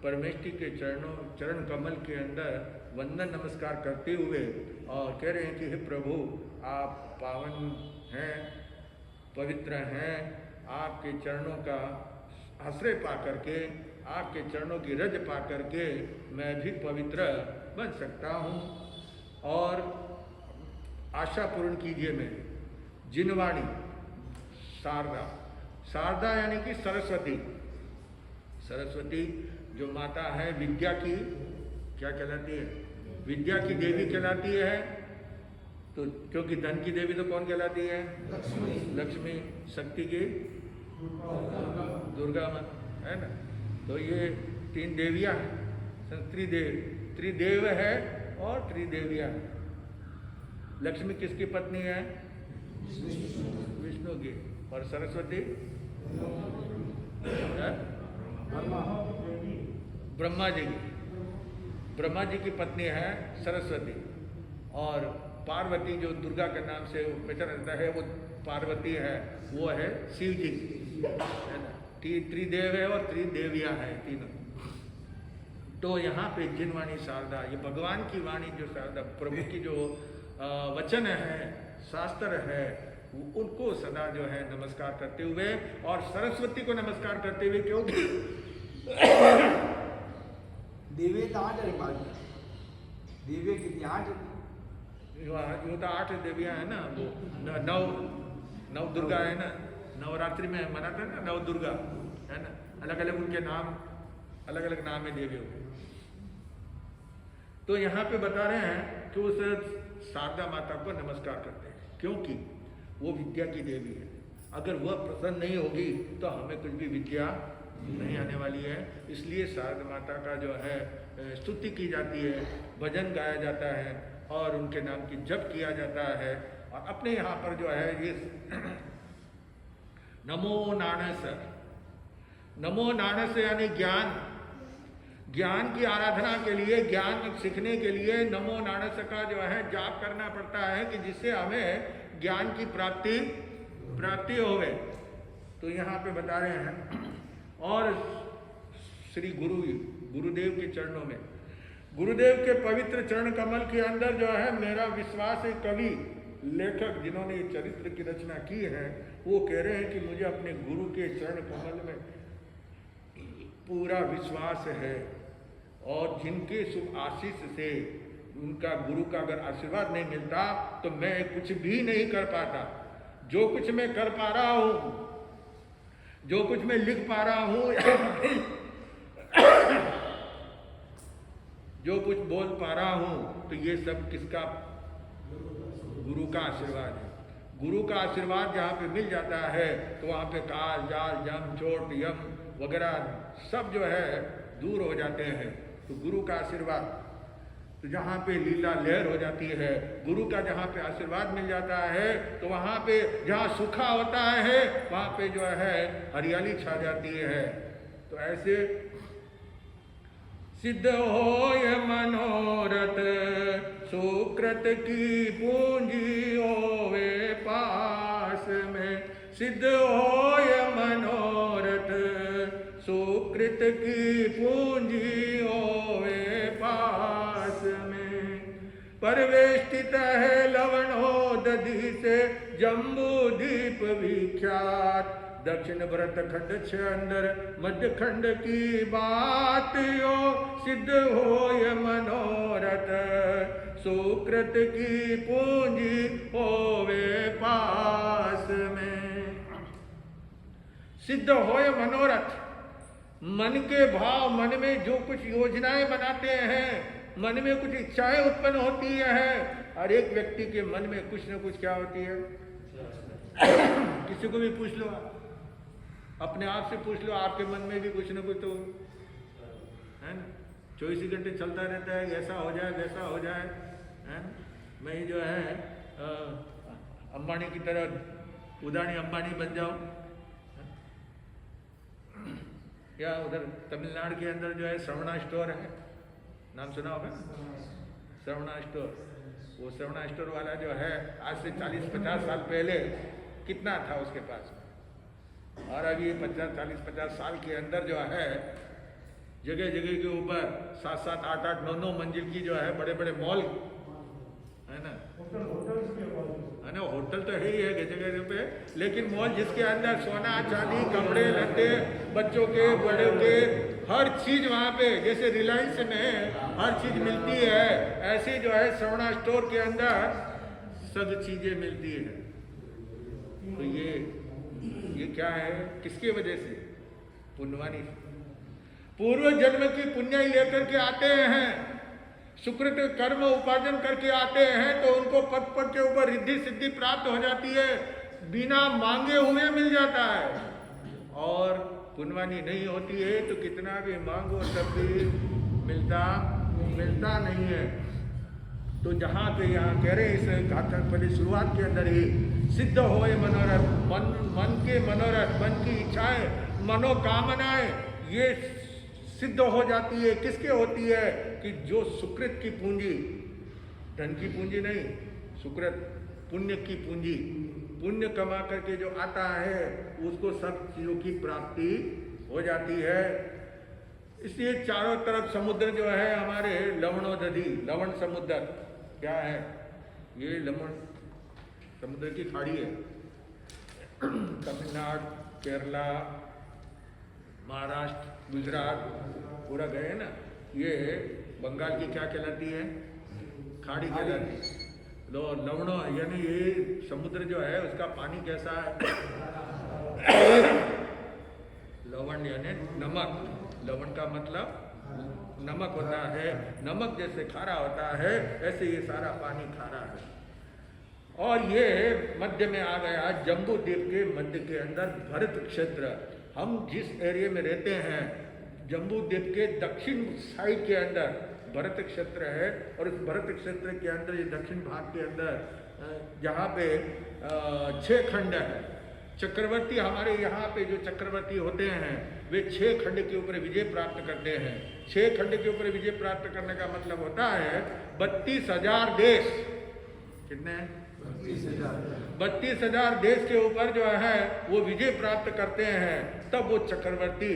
परमेष्टि के चरण कमल के अंदर वंदन नमस्कार करते हुए और कह रहे हैं कि हे प्रभु, आप पावन हैं, पवित्र हैं। आपके चरणों का आश्रय पा करके, आपके चरणों की रज पा करके मैं भी पवित्र बन सकता हूँ। और आशा पूर्ण कीजिए मेरी। जिनवाणी शारदा, शारदा यानी कि सरस्वती। सरस्वती जो माता है विद्या की, क्या कहलाती है? विद्या की देवी कहलाती है। तो क्योंकि धन की देवी तो कौन कहलाती है? लक्ष्मी। शक्ति की दुर्गा माँ, है ना? तो ये तीन देवियाँ हैं, त्रिदेव है और त्रिदेवियाँ हैं। लक्ष्मी किसकी पत्नी है? विष्णु की। और सरस्वती ब्रह्मा जी की। ब्रह्मा जी की पत्नी है सरस्वती। और पार्वती जो दुर्गा के नाम से पहचाना जाता है वो पार्वती है, वो है शिव जी की, है ना? त्रिदेव है और त्रिदेवियाँ हैं तीनों। तो यहाँ पे जिनवाणी शारदा, ये भगवान की वाणी जो शारदा, प्रभु की जो वचन है, शास्त्र है, उनको सदा जो है नमस्कार करते हुए और सरस्वती को नमस्कार करते हुए, क्योंकि देवे तो 8 है, देवे कितनी? 8 वो तो 8 देवियाँ है ना। वो नौ दुर्गा है ना, नवरात्रि में मनाते हैं ना नव दुर्गा, है ना? अलग अलग उनके नाम, अलग अलग नाम है देवियों के। तो यहाँ पे बता रहे हैं कि उस शारदा माता को नमस्कार करते हैं, क्योंकि वो विद्या की देवी है। अगर वह प्रसन्न नहीं होगी तो हमें कुछ भी विद्या नहीं आने वाली है। इसलिए शारदा माता का जो है स्तुति की जाती है, भजन गाया जाता है और उनके नाम की जप किया जाता है। और अपने यहाँ पर जो है ये नमो नानस, नमो नानस यानी ज्ञान, ज्ञान की आराधना के लिए, ज्ञान सीखने के लिए नमो नानस का जो है जाप करना पड़ता है कि जिससे हमें ज्ञान की प्राप्ति होवे। तो यहाँ पे बता रहे हैं। और श्री गुरुदेव के चरणों में, गुरुदेव के पवित्र चरण कमल के अंदर जो है मेरा विश्वास है, कवि लेखक जिन्होंने ये चरित्र की रचना की है वो कह रहे हैं कि मुझे अपने गुरु के चरण कमल में पूरा विश्वास है, और जिनके शुभ आशीष से, उनका गुरु का अगर आशीर्वाद नहीं मिलता तो मैं कुछ भी नहीं कर पाता। जो कुछ मैं कर पा रहा हूं, जो कुछ मैं लिख पा रहा हूं जो कुछ बोल पा रहा हूं, तो ये सब किसका? गुरु का आशीर्वाद है। गुरु का आशीर्वाद जहाँ पे मिल जाता है तो वहाँ पे काल जाल जम चोट यम वगैरह सब जो है दूर हो जाते हैं। तो गुरु का आशीर्वाद, तो जहाँ पे लीला लहर हो जाती है, गुरु का जहाँ पे आशीर्वाद मिल जाता है तो वहाँ पे जहाँ सूखा होता है वहाँ पे जो है हरियाली छा जाती है। तो ऐसे सिद्ध होय मनोरथ, सुकृत की पूंजी होवे पास में। सिद्ध होय मनोरथ, सुकृत की पूंजी होवे पास में। परवेष्टित है लवणोदधि से जम्बू द्वीप विख्यात। दक्षिण भरत खंड छ अंदर मध्य खंड की बात यो। सिद्ध होय मनोरथ, सुकृत की पूंजी होवे पास में। सिद्ध होय मनोरथ, मन के भाव, मन में जो कुछ योजनाएं बनाते हैं, मन में कुछ इच्छाएं उत्पन्न होती है। हर एक व्यक्ति के मन में कुछ न कुछ क्या होती है? किसी को भी पूछ लो, अपने आप से पूछ लो, आपके मन में भी कुछ न कुछ तो है ना, 24 घंटे चलता रहता है, ऐसा हो जाए वैसा हो जाए, है ना? मैं जो है अंबानी की तरह उदानी अंबानी बन जाऊं, या उधर तमिलनाडु के अंदर जो है श्रवणा स्टोर है, नाम सुना होगा, श्रवणा स्टोर। वो श्रवणा स्टोर वाला जो है आज से 40-50 साल पहले कितना था उसके पास, और अभी 50 साल के अंदर जो है जगह जगह के ऊपर 7-7, 8-8, 9-9 मंजिल की जो है बड़े बड़े मॉल है ना, होटल तो है ही है जगह पे, लेकिन मॉल जिसके अंदर सोना चांदी कपड़े लत्ते बच्चों के बड़े के हर चीज वहाँ पे, जैसे रिलायंस में हर चीज मिलती है, ऐसे जो है श्रवणा स्टोर के अंदर सब चीजें मिलती है। तो ये क्या है? किसकी वजह से? पुण्यवानी, पूर्व जन्म की पुण्य लेकर के आते हैं, सुकृत कर्म उपार्जन करके आते हैं, तो उनको पद पद के ऊपर रिद्धि सिद्धि प्राप्त हो जाती है, बिना मांगे हुए मिल जाता है। और पुण्यवानी नहीं होती है तो कितना भी मांगो तब भी मिलता नहीं है। तो जहाँ पे यहाँ कह रहे हैं इस गाथा पहले शुरुआत के अंदर ही, सिद्ध होए मनोरथ, मन के मनोरथ, मन की इच्छाएं, मनोकामनाएं ये सिद्ध हो जाती है। किसके होती है? कि जो सुकृत की पूंजी, धन की पूंजी नहीं, सुकृत पुण्य की पूंजी, पुण्य कमा करके जो आता है उसको सब चीजों की प्राप्ति हो जाती है। इसलिए चारों तरफ समुद्र जो है हमारे लवणोदधि, लवण समुद्र क्या है? ये लवण समुद्र की खाड़ी है। तमिलनाडु, केरला, महाराष्ट्र, गुजरात पूरा गए ना, ये बंगाल की क्या कहलाती है? खाड़ी कहलाती है। तो लवणों यानी ये समुद्र जो है उसका पानी कैसा है? लवण यानी नमक, लवण का मतलब नमक होता है, नमक जैसे खारा होता है ऐसे ये सारा पानी खारा है। और ये मध्य में आ गया, जम्बू द्वीप के मध्य के अंदर भरत क्षेत्र। हम जिस एरिया में रहते हैं जम्बू द्वीप के दक्षिण साइड के अंदर भरत क्षेत्र है, और इस भरत क्षेत्र के अंदर ये दक्षिण भाग के अंदर जहाँ पे 6 खंड है। चक्रवर्ती हमारे यहाँ पे जो चक्रवर्ती होते हैं वे 6 खंड के ऊपर विजय प्राप्त करते हैं। 6 खंड के ऊपर विजय प्राप्त करने का मतलब होता है 32,000 देश। कितने? 32,000 देश के ऊपर जो है वो विजय प्राप्त करते हैं, तब वो चक्रवर्ती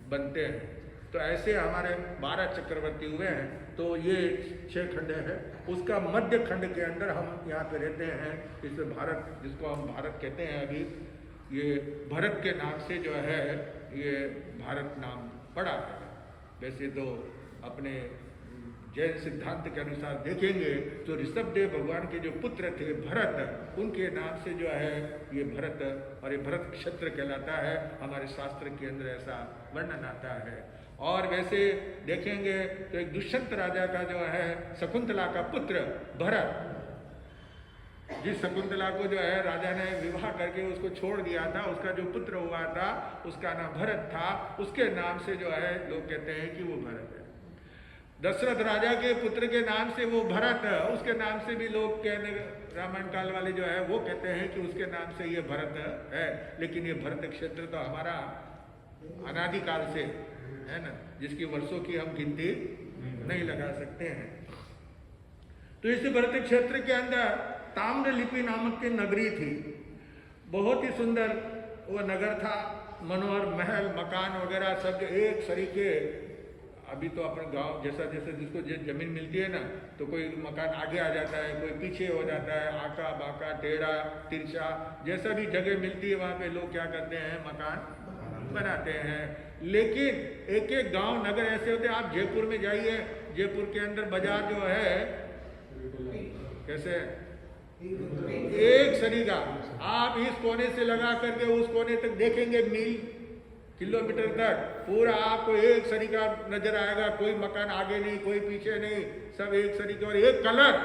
बनते हैं। तो ऐसे हमारे 12 चक्रवर्ती हुए हैं। तो ये 6 खंड है। उसका मध्य खंड के अंदर हम यहाँ पे रहते हैं। इस भारत, जिसको हम भारत कहते हैं, अभी ये भरत के नाम से जो है ये भारत नाम पड़ा है। वैसे तो अपने जैन सिद्धांत के अनुसार देखेंगे तो ऋषभदेव भगवान के जो पुत्र थे भरत, उनके नाम से जो है ये भरत, और ये भरत क्षेत्र कहलाता है। हमारे शास्त्र के अंदर ऐसा वर्णन आता है। और वैसे देखेंगे तो एक दुष्यंत राजा का जो है शकुंतला का पुत्र भरत, जिस शकुंतला को जो है राजा ने विवाह करके उसको छोड़ दिया था, उसका जो पुत्र हुआ था उसका नाम भरत था। उसके नाम से जो है लोग कहते हैं कि वो भरत है। दशरथ राजा के पुत्र के नाम से वो भरत, उसके नाम से भी लोग कहने, रामायण काल वाले जो है वो कहते हैं कि उसके नाम से ये भरत है। लेकिन ये भरत क्षेत्र तो हमारा अनादिकाल से है ना, जिसकी वर्षों की हम गिनती नहीं लगा सकते हैं। तो इस भरत क्षेत्र के अंदर ताम्रलिपि नामक की नगरी थी। बहुत ही सुंदर वो नगर था। मनोहर महल, मकान वगैरह सब एक सरीके। अभी तो अपने गांव जैसा जैसे जिसको जमीन मिलती है ना, तो कोई मकान आगे आ जाता है, कोई पीछे हो जाता है, आका बाका टेढ़ा तिरछा, जैसा भी जगह मिलती है वहाँ पे लोग क्या करते हैं, मकान बनाते हैं। लेकिन एक एक गांव नगर ऐसे होते हैं। आप जयपुर में जाइए, जयपुर के अंदर बाजार जो है कैसे एक सरीगा, आप इस कोने से लगा करके उस कोने तक देखेंगे, मील किलोमीटर तक पूरा आपको एक सरीका नजर आएगा। कोई मकान आगे नहीं, कोई पीछे नहीं, सब एक सरीका और एक कलर।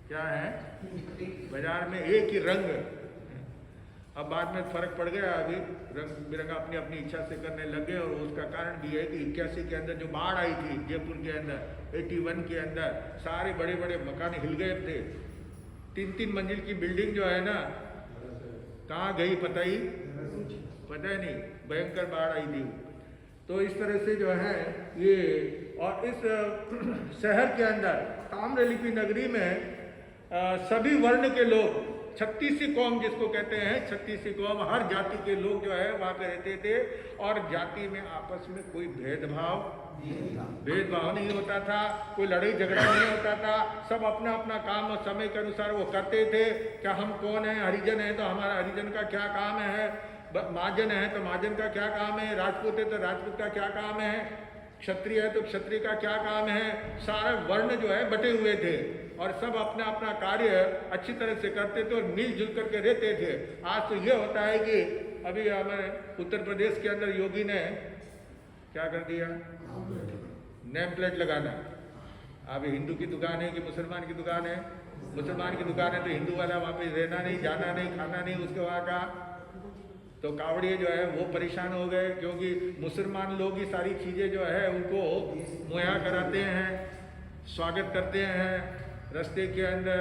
क्या है बाजार में? एक ही रंग। अब बाद में फर्क पड़ गया, अभी रंग बिरंगा अपनी अपनी इच्छा से करने लगे। और उसका कारण भी है कि 81 के अंदर जो बाढ़ आई थी जयपुर के अंदर, 81 के अंदर सारे बड़े बड़े मकान हिल गए थे। 3-3 मंजिल की बिल्डिंग जो है ना, कहाँ गई पता ही नहीं, भयंकर बाढ़ आई थी। तो इस तरह से जो है ये, और इस शहर के अंदर ताम्रलिपि नगरी में सभी वर्ण के लोग, 36 कौम जिसको कहते हैं, 36 कौम, हर जाति के लोग जो है वहाँ पे रहते थे। और जाति में आपस में कोई भेदभाव नहीं होता था, कोई लड़ाई झगड़ा नहीं होता था। सब अपना अपना काम और समय के अनुसार वो करते थे। क्या हम कौन है, हरिजन है तो हमारा हरिजन का क्या काम है, महाजन है तो महाजन का क्या काम है, राजपूत है तो राजपूत का क्या काम है, क्षत्रिय है तो क्षत्रिय का क्या काम है। सारे वर्ण जो है बटे हुए थे और सब अपना अपना कार्य अच्छी तरह से करते थे और मिलजुल करके रहते थे। आज तो ये होता है कि अभी हमारे उत्तर प्रदेश के अंदर योगी ने क्या कर दिया, नेम प्लेट लगाना। अब हिंदू की दुकान है कि मुसलमान की दुकान है, मुसलमान की दुकान है तो हिंदू वाला वहाँ पे रहना नहीं, जाना नहीं, खाना नहीं उसके वहाँ का। तो कावड़िए जो है वो परेशान हो गए, क्योंकि मुसलमान लोग ही सारी चीज़ें जो है उनको मुहैया कराते हैं, स्वागत करते हैं, रास्ते के अंदर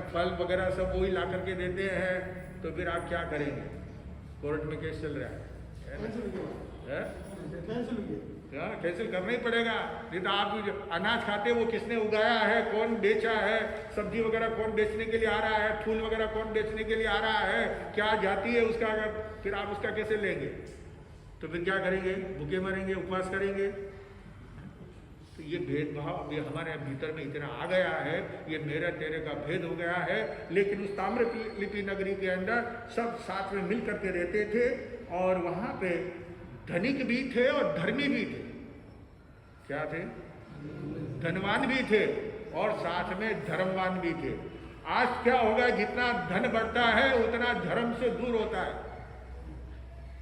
फल वगैरह सब वही ला करके देते हैं। तो फिर आप क्या करेंगे? कोर्ट में केस चल रहा है, कैंसिल करना ही पड़ेगा। नहीं तो आप जो अनाज खाते वो किसने उगाया है, कौन बेचा है, सब्जी वगैरह कौन बेचने के लिए आ रहा है, फूल वगैरह कौन बेचने के लिए आ रहा है, क्या जाति है उसका, फिर आप उसका कैसे लेंगे? तो फिर क्या करेंगे? भूखे मरेंगे, उपवास करेंगे। तो ये भेदभाव ये हमारे भीतर में इतना आ गया है, ये मेरे तेरे का भेद हो गया है। लेकिन उस ताम्रलिपि नगरी के अंदर सब साथ में मिल करके रहते थे और वहाँ पे धनिक भी थे और धर्मी भी थे। क्या थे? धनवान भी थे और साथ में धर्मवान भी थे। आज क्या होगा, जितना धन बढ़ता है उतना धर्म से दूर होता है।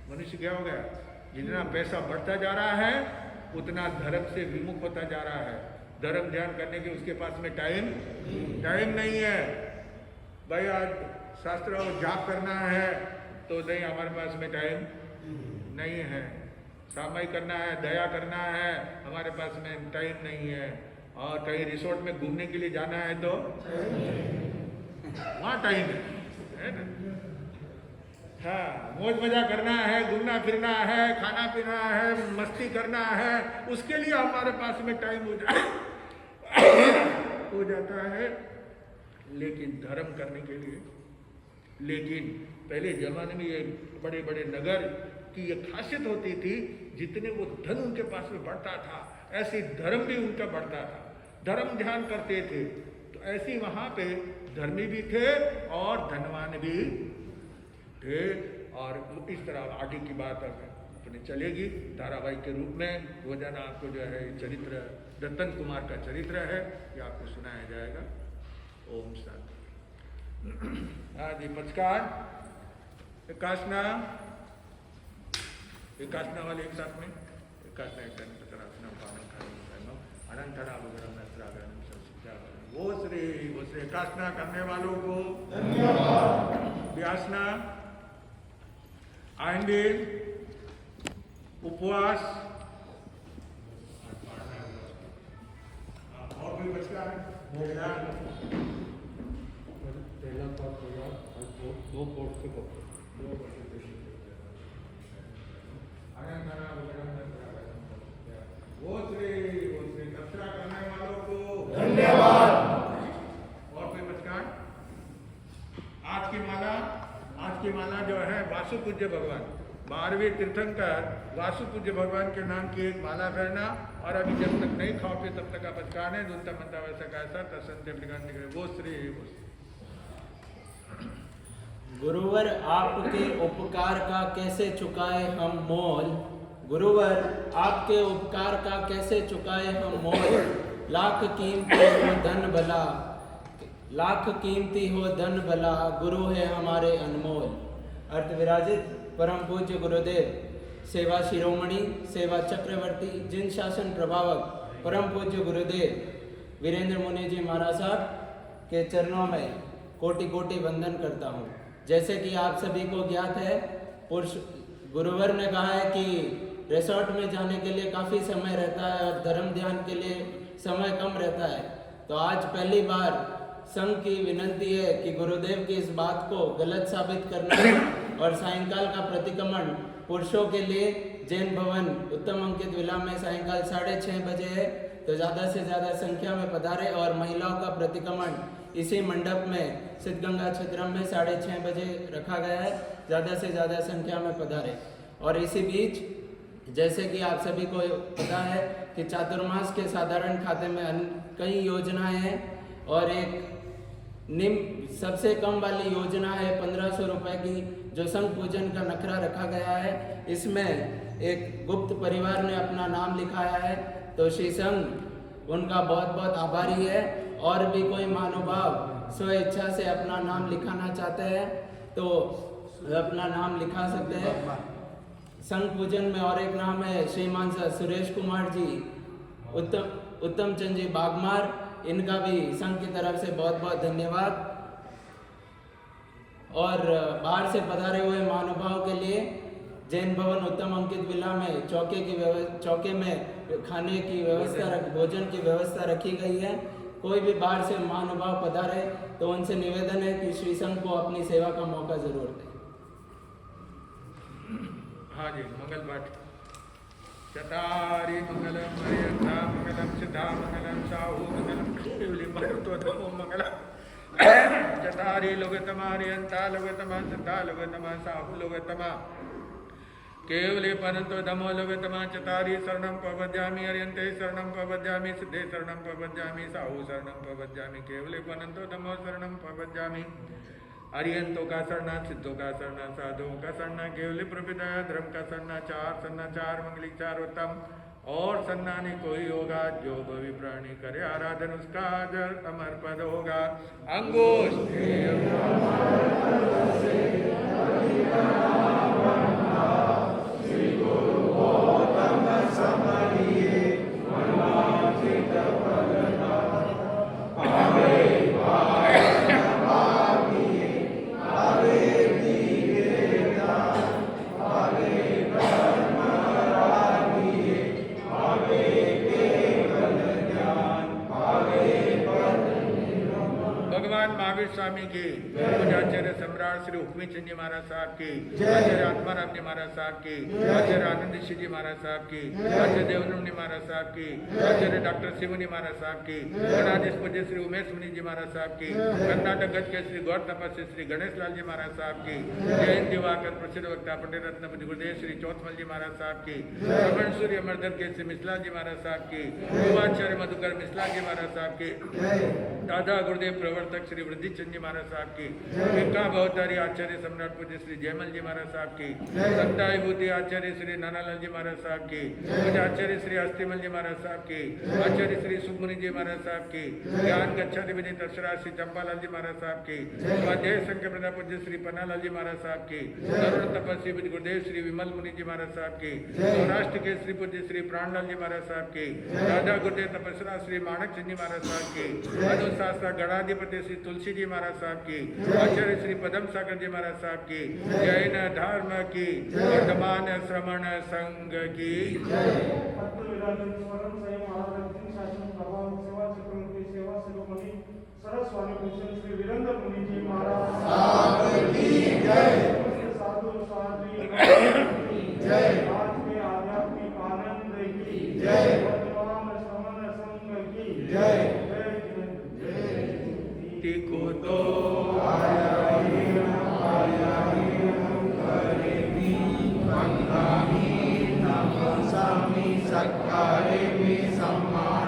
मनुष्य क्या हो गया, जितना पैसा बढ़ता जा रहा है उतना धर्म से विमुख होता जा रहा है। धर्म ध्यान करने के उसके पास में टाइम नहीं है। भाई आज शास्त्र और जाप करना है तो नहीं, हमारे पास में टाइम नहीं है। सामाई करना है, दया करना है, हमारे पास में टाइम नहीं है। और कहीं रिसोर्ट में घूमने के लिए जाना है तो वहाँ टाइम है ना। हाँ, मौज मजा करना है, घूमना फिरना है, खाना पीना है, मस्ती करना है, उसके लिए हमारे पास में टाइम हो जाता है। लेकिन धर्म करने के लिए, लेकिन पहले जमाने में ये बड़े बड़े नगर की ये खासियत होती थी, जितने वो धन उनके पास में बढ़ता था, ऐसे धर्म भी उनका बढ़ता था। धर्म ध्यान करते थे, तो ऐसे वहाँ पे धर्मी भी थे और धनवान भी थे। और इस तरह आगे की बात अपने चलेगी धारावाहिक के रूप में। रोजाना आपको जो है चरित्र, दत्तन कुमार का चरित्र है, ये आपको सुनाया जाएगा। ओम शांति। हाँ जी, पचकार एकासना वाले एक साथ में एकासना एक वो श्री एकासना करने वालों को व्यासना आएंगे। उपवास और भी बचता है पहला पाठ होगा, दो कोर्स से वो श्री दक्षिणा करने वालों को धन्यवाद। और कोई बचकान? आज की माला जो है वासु पूज्य भगवान, 12वें तीर्थंकर वासु पूज्य भगवान के नाम की एक माला करना। और अभी जब तक नहीं खाओ पे तब तक आप बचकान है दुलता मनता वैसा कैसा तसंत वो श्री गुरुवर आपके उपकार का कैसे चुकाए हम मोल, गुरुवर आपके उपकार का कैसे चुकाए हम मोल। लाख कीमती हो धन भला, लाख कीमती हो धन भला, गुरु है हमारे अनमोल। अर्थ विराजित परम पूज्य गुरुदेव सेवा शिरोमणि, सेवा चक्रवर्ती, जिन शासन प्रभावक परम पूज्य गुरुदेव वीरेंद्र मुनि जी महाराज साहब के चरणों में कोटि कोटि वंदन करता हूँ। जैसे कि आप सभी को ज्ञात है, गुरुवर ने कहा है कि रिसोर्ट में जाने के लिए काफ़ी समय रहता है और धर्म ध्यान के लिए समय कम रहता है। तो आज पहली बार संघ की विनंती है कि गुरुदेव की इस बात को गलत साबित करना है और सायंकाल का प्रतिक्रमण पुरुषों के लिए जैन भवन उत्तम अंकित विला में सायंकाल 6:30 बजे है। तो ज़्यादा से ज़्यादा संख्या में पधारे और महिलाओं का प्रतिक्रमण इसी मंडप में सिद्धगंगा क्षेत्र में 6:30 बजे रखा गया है। ज़्यादा से ज़्यादा संख्या में पधारे। और इसी बीच जैसे कि आप सभी को पता है कि चातुर्मास के साधारण खाते में कई योजनाएं हैं और एक निम्न सबसे कम वाली योजना है 1500 रुपये की, जो संघ पूजन का नखरा रखा गया है। इसमें एक गुप्त परिवार ने अपना नाम लिखाया है, तो श्री संघ उनका बहुत बहुत आभारी है। और भी कोई महानुभाव स्व इच्छा से अपना नाम लिखाना चाहते हैं तो अपना नाम लिखा सकते हैं। संघ पूजन में और एक नाम है श्रीमान सुरेश कुमार जी, उत्तम चंद जी बागमार, इनका भी संघ की तरफ से बहुत बहुत धन्यवाद। और बाहर से पधारे हुए महानुभाव के लिए जैन भवन उत्तम अंकित विला में चौके में खाने की व्यवस्था, भोजन की व्यवस्था रखी गई है। कोई भी बाहर से महानुभाव पधारे तो उनसे निवेदन है कि श्री संघ को अपनी सेवा का मौका जरूर दें। हाँ जी, मंगल पाठ। चतारी मंगलम मर्यादा मंगलम सिद्धा मंगलम साहू मंगलम केवली मरुतो मंगलम चतारी लोगतमा रियंता लोगतमा सिद्धा लोगतमा साहू लोगतमा केवले परंतो धमो लोगतमा चतारी शरणं प्रपद्यामि अर्यन्ते शरणं प्रपद्यामि सिद्धे शरणं प्रपद्यामि साहू शरणं प्रपद्यामि केवले परंतो धमो शरणं प्रपद्यामि अर्यंतों का शरणा, सिद्धों का शरणा, साधुओं का शरणा, केवली प्रपिता धर्म का शरणा, चार मंगली चार उत्तम और सन्ना नहीं कोई होगा। जो भवि प्राणी करे आराधन उसका आदर अमर पद होगा। अंगुष्ठ गोस्वामी की, पूज्य आचार्य सम्राट श्री हुक्मी चंद जी महाराज साहब की, आचार्य आत्माराम जी महाराज साहब की, आचार्य आनंद ऋषि जी महाराज साहब की, आचार्य देवनंद महाराज साहब की, आचार्य डॉक्टर शिवनी महाराज साहब की, गणाधीश पूज्य श्री उमेश मुनि जी महाराज साहब की, कर्नाटक गज के श्री गौर तपस्वी श्री गणेश लाल जी महाराज साहब की, जयंत दिवाकर प्रसिद्ध वक्ता पंडित रत्नपति गुरुदेव श्री चौथमल जी महाराज साहब की, श्रवण सूर्य अमरदर के श्री मिश्ला जी महाराज साहब की, युवाचार्य मधुकर मिश्ला जी महाराज साहब की, दादा गुरुदेव प्रवर्तक श्री वृद्धि चंद जी महाराज साहब की, विका भवतारी आचार्य सम्राट पूज्य श्री जयमल जी महाराज साहब की, संता विभूति आचार्य श्री नानालाल जी महाराज साहब की, पूज्य आचार्य श्री अस्तिमल जी महाराज साहब की, आचार्य श्री सुखमुनि जी महाराज साहब की, ज्ञान गच्छाति विनीत अक्षरा श्री चंपालाल जी महाराज साहब की, स्वाध्याय संघ प्रदा पूज्य श्री पन्नालाल जी महाराज साहब की, तरुण तपस्वी गुरुदेव श्री विमल मुनि जी महाराज साहब की, सौराष्ट्र के श्री पूज्य श्री प्राणलाल जी महाराज साहब की, राधा गुरुदेव तपस्या श्री माणक चंद जी महाराज साहब की, अनुशास्त्र गणाधिपति श्री तुलसी जी महाराज साहब की, आचार्य श्री पदम सागर जी महाराज साहब की, जैन धर्म की, वर्तमान श्रमण संघ की, सरस्वामी भूषण श्री वीरेंद्र मुनि जी महाराज साधु साध्वी जय आज के आध्यात्मिक आनंद की जय वर्तमान श्रवण संघ की जय टिको तो सत्कारे में सम्मान